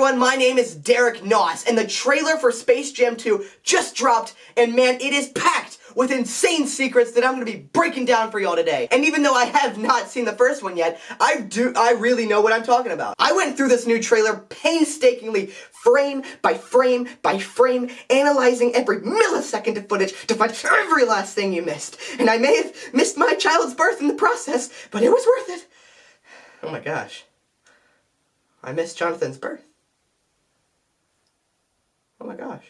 everyone, my name is Derek Noss, and the trailer for Space Jam 2 just dropped, and man, it is packed with insane secrets that I'm going to be breaking down for y'all today. And even though I have not seen the first one yet, I really know what I'm talking about. I went through this new trailer painstakingly, frame by frame by frame, analyzing every millisecond of footage to find every last thing you missed. And I may have missed my child's birth in the process, but it was worth it. Oh my gosh. I missed Jonathan's birth. Oh my gosh.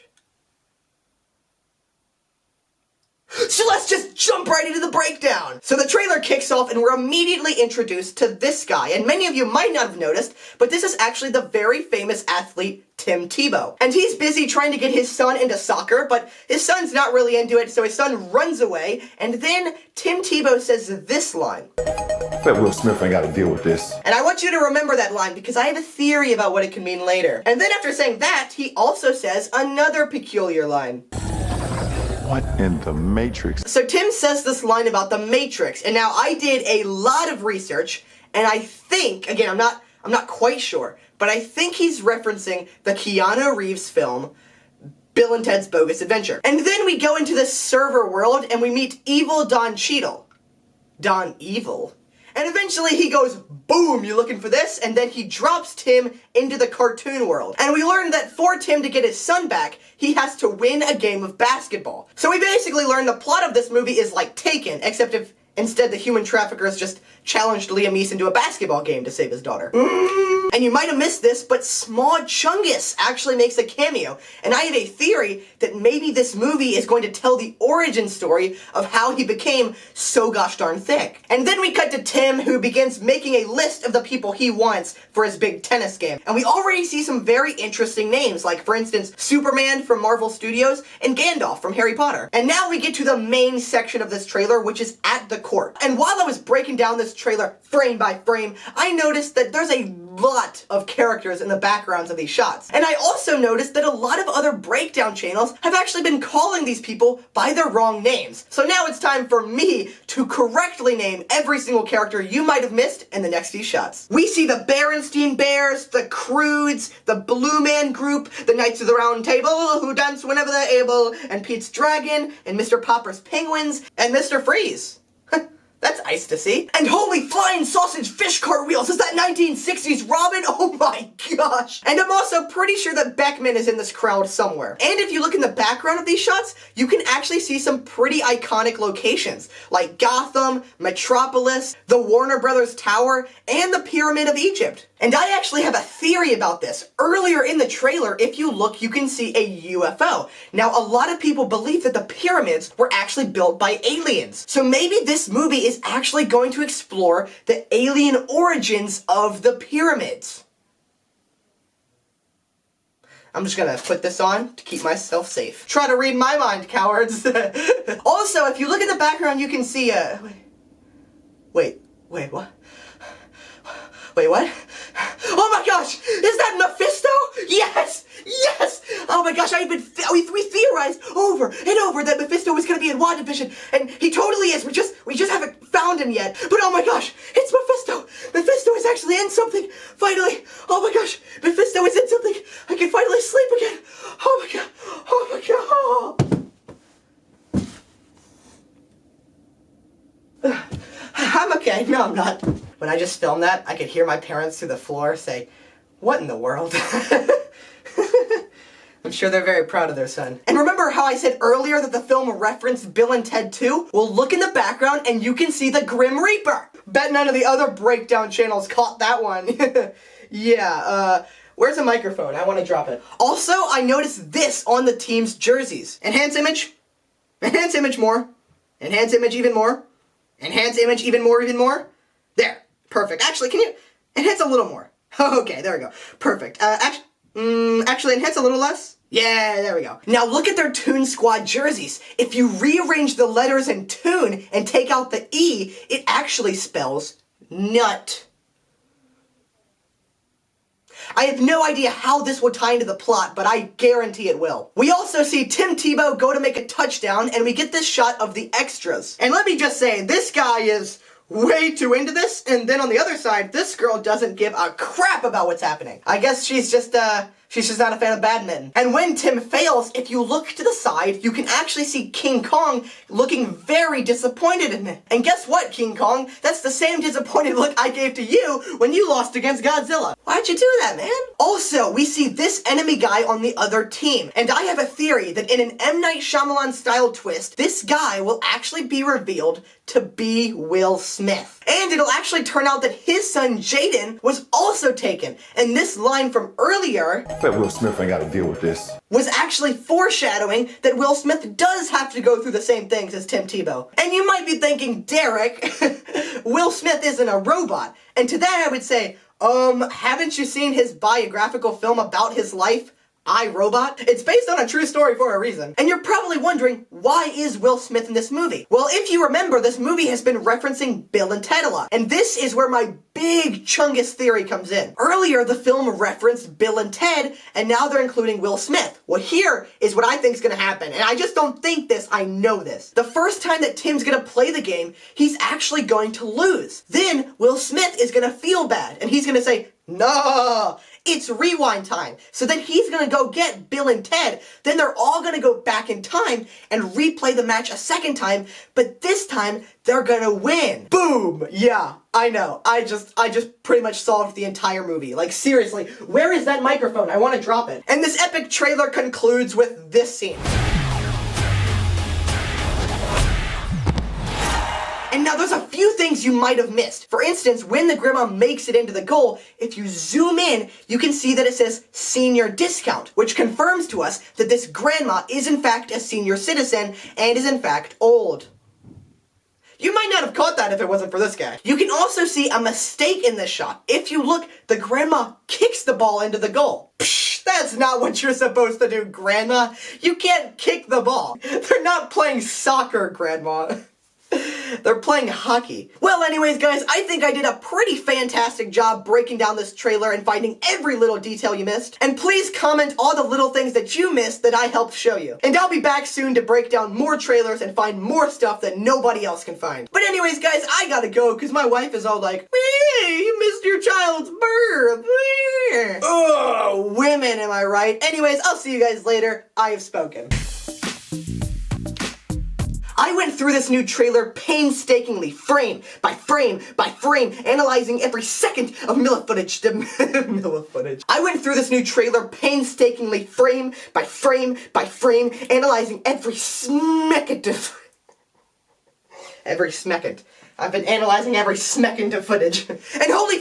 So let's just jump right into the breakdown! So the trailer kicks off and we're immediately introduced to this guy, and many of you might not have noticed, but this is actually the very famous athlete, Tebow. And he's busy trying to get his son into soccer, but his son's not really into it, so his son runs away, and then Tebow says this line. Bet Will Smith ain't gotta deal with this. And I want you to remember that line because I have a theory about what it can mean later. And then after saying that, he also says another peculiar line. What in the Matrix? So Tim says this line about the Matrix, and now I did a lot of research, and I think, again, I'm not quite sure, but I think he's referencing the Keanu Reeves film, Bill and Ted's Bogus Adventure. And then we go into this server world, and we meet evil Don Cheadle. Don Evil. And eventually he goes, boom, you looking for this? And then he drops Tim into the cartoon world. And we learn that for Tim to get his son back, he has to win a game of basketball. So we basically learn the plot of this movie is like Taken, except if instead the human traffickers just challenged Liam Neeson to a basketball game to save his daughter. And you might have missed this, but Smaud Chungus actually makes a cameo. And I have a theory that maybe this movie is going to tell the origin story of how he became so gosh darn thick. And then we cut to Tim, who begins making a list of the people he wants for his big tennis game. And we already see some very interesting names, like for instance, Superman from Marvel Studios and Gandalf from Harry Potter. And now we get to the main section of this trailer, which is at the court. And while I was breaking down this trailer frame by frame, I noticed that there's a lot of characters in the backgrounds of these shots. And I also noticed that a lot of other breakdown channels have actually been calling these people by their wrong names. So now it's time for me to correctly name every single character you might have missed in the next few shots. We see the Berenstein Bears, the Croods, the Blue Man Group, the Knights of the Round Table, who dance whenever they're able, and Pete's Dragon, and Mr. Popper's Penguins, and Mr. Freeze. That's nice to see. And holy flying sausage fish cartwheels, is that 1960s Robin? Oh my gosh. And I'm also pretty sure that Beckman is in this crowd somewhere. And if you look in the background of these shots, you can actually see some pretty iconic locations, like Gotham, Metropolis, the Warner Brothers Tower, and the Pyramid of Egypt. And I actually have a theory about this. Earlier in the trailer, if you look, you can see a UFO. Now, a lot of people believe that the pyramids were actually built by aliens. So maybe this movie is actually going to explore the alien origins of the pyramids. I'm just gonna put this on to keep myself safe. Try to read my mind, cowards. Also, if you look in the background, you can see Wait, what? Wait, what? Oh my gosh! Is that Mephisto? Yes! Yes! Oh my gosh, we theorized over and over that Mephisto was gonna be in WandaVision, and he totally is. We just haven't found him yet. But oh my gosh, it's Mephisto! Mephisto is actually in something! Finally! Oh my gosh, Mephisto is in something! I can finally sleep again! Oh my god! Oh my god! I'm okay. No, I'm not. When I just filmed that, I could hear my parents through the floor say, "What in the world?" I'm sure they're very proud of their son. And remember how I said earlier that the film referenced Bill and Ted 2? Well, look in the background and you can see the Grim Reaper. Bet none of the other breakdown channels caught that one. Yeah, where's the microphone? I want to drop it. Also, I noticed this on the team's jerseys. Enhance image. Enhance image more. Enhance image even more. Enhance image even more. There. Perfect. Actually, can you enhance a little more? Okay, there we go. Perfect. Actually, enhance a little less? Yeah, there we go. Now look at their Toon Squad jerseys. If you rearrange the letters in Toon and take out the E, it actually spells nut. I have no idea how this will tie into the plot, but I guarantee it will. We also see Tim Tebow go to make a touchdown, and we get this shot of the extras. And let me just say, this guy is way too into this, and then on the other side, this girl doesn't give a crap about what's happening. I guess she's just not a fan of badminton. And when Tim fails, if you look to the side, you can actually see King Kong looking very disappointed in it. And guess what, King Kong? That's the same disappointed look I gave to you when you lost against Godzilla. Why'd you do that, man? Also, we see this enemy guy on the other team. And I have a theory that in an M. Night Shyamalan style twist, this guy will actually be revealed to be Will Smith. And it'll actually turn out that his son Jaden was also taken. And this line from earlier, Bet Will Smith ain't gotta deal with this. was actually foreshadowing that Will Smith does have to go through the same things as Tim Tebow. And you might be thinking, Derek, Will Smith isn't a robot. And to that I would say, haven't you seen his biographical film about his life, I, Robot? It's based on a true story for a reason. And you're probably wondering, why is Will Smith in this movie? Well, if you remember, this movie has been referencing Bill and Ted a lot. And this is where my big Chungus theory comes in. Earlier, the film referenced Bill and Ted, and now they're including Will Smith. Well, here is what I think is gonna happen. And I just don't think this, I know this. The first time that Tim's gonna play the game, he's actually going to lose. Then, Will Smith is gonna feel bad, and he's gonna say, no, it's rewind time. So then he's gonna go get Bill and Ted. Then they're all gonna go back in time and replay the match a second time, but this time they're gonna win. Boom! Yeah, I know. I just pretty much solved the entire movie. Like, seriously, where is that microphone? I wanna drop it. And this epic trailer concludes with this scene. And now there's a few things you might have missed. For instance, when the grandma makes it into the goal, if you zoom in, you can see that it says senior discount, which confirms to us that this grandma is in fact a senior citizen and is in fact old. You might not have caught that if it wasn't for this guy. You can also see a mistake in this shot. If you look, the grandma kicks the ball into the goal. Psh, that's not what you're supposed to do, grandma. You can't kick the ball. They're not playing soccer, grandma. They're playing hockey. Well, anyways, guys, I think I did a pretty fantastic job breaking down this trailer and finding every little detail you missed. And please comment all the little things that you missed that I helped show you. And I'll be back soon to break down more trailers and find more stuff that nobody else can find. But anyways, guys, I gotta go because my wife is all like, "Hey, you missed your child's birth." Ugh, women, am I right? Anyways, I'll see you guys later. I have spoken. I went through this new trailer painstakingly, frame by frame by frame, analyzing every second of footage. I went through this new trailer painstakingly, frame by frame by frame, analyzing every smeckend of... I've been analyzing every smeckend of footage. And holy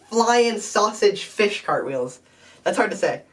flying sausage fish cartwheels. That's hard to say.